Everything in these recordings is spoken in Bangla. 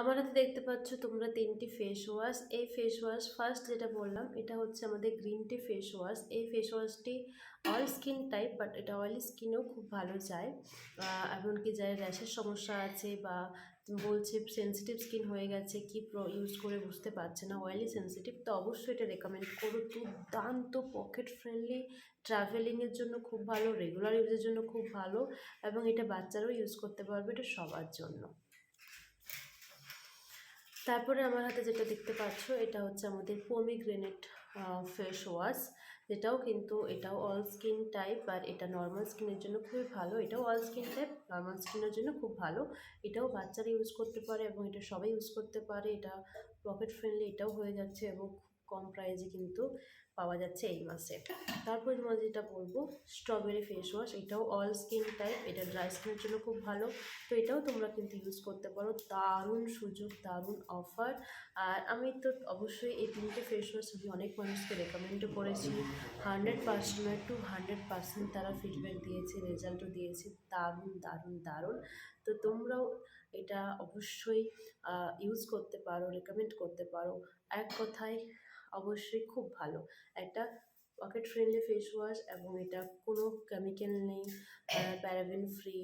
আমার হাতে দেখতে পাচ্ছ তোমরা ৩টি ফেস ওয়াশ। এই ফেস ওয়াশ ফার্স্ট যেটা বললাম এটা হচ্ছে আমাদের গ্রিন টি ফেস ওয়াশ। এই ফেস ওয়াশটি অল স্কিন টাইপ, বাট এটা অয়েলি স্কিনেও খুব ভালো যায়। এমনকি যার র্যাশের সমস্যা আছে বা বলছে সেনসিটিভ স্কিন হয়ে গেছে, কি ইউজ করে বুঝতে পারছে না, অয়েলি সেনসিটিভ, তো অবশ্যই এটা রেকমেন্ড করো। দুর্দান্ত পকেট ফ্রেন্ডলি, ট্রাভেলিংয়ের জন্য খুব ভালো, রেগুলার ইউজের জন্য খুব ভালো, এবং এটা বাচ্চারাও ইউজ করতে পারবে, এটা সবার জন্য। তারপরে আমার হাতে যেটা দেখতে পাচ্ছ এটা হচ্ছে আমাদের পমিগ্রেনেট ফেস ওয়াশ, যেটাও কিন্তু এটাও অল স্কিন টাইপ, আর এটা নর্মাল স্কিনের জন্য খুবই ভালো। এটাও অল স্কিন টাইপ, নর্মাল স্কিনের জন্য খুব ভালো। এটাও বাচ্চারা ইউজ করতে পারে এবং এটা সবাই ইউজ করতে পারে। এটা পকেট ফ্রেন্ডলি, এটাও হয়ে যাচ্ছে এবং খুব কম প্রাইসে কিন্তু পাওয়া যাচ্ছে এই মাসে। তারপরে তোমার যেটা বলবো স্ট্রবেরি ফেস ওয়াশ, এটাও অল স্কিন টাইপ, এটা ড্রাই স্কিনের জন্য খুব ভালো। তো এটাও তোমরা কিন্তু ইউজ করতে পারো। দারুণ সুযোগ, দারুণ অফার। আর আমি তো অবশ্যই এই 3টে ফেস ওয়াশ আমি অনেক মানুষকে রেকমেন্ডও করেছি। 100% নয়, 200% তারা ফিডব্যাক দিয়েছে, রেজাল্টও দিয়েছে। দারুণ দারুণ দারুণ। তো তোমরাও এটা অবশ্যই ইউজ করতে পারো, রেকমেন্ড করতে পারো। এক কথায় অবশ্যই খুব ভালো একটা পকেট ফ্রেন্ডলি ফেস ওয়াশ, এবং এটা কোনো কেমিক্যাল নেই, প্যারাবেন ফ্রি।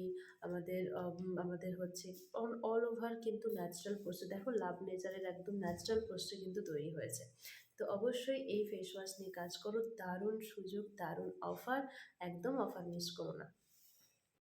আমাদের হচ্ছে অল ওভার কিন্তু ন্যাচারাল প্রসেস। দেখো লাভ নেচারের একদম ন্যাচারাল প্রসেসে কিন্তু তৈরি হয়েছে। তো অবশ্যই এই ফেস ওয়াশ নিয়ে কাজ করো। দারুণ সুযোগ, দারুণ অফার, একদম অফার মিস করো না।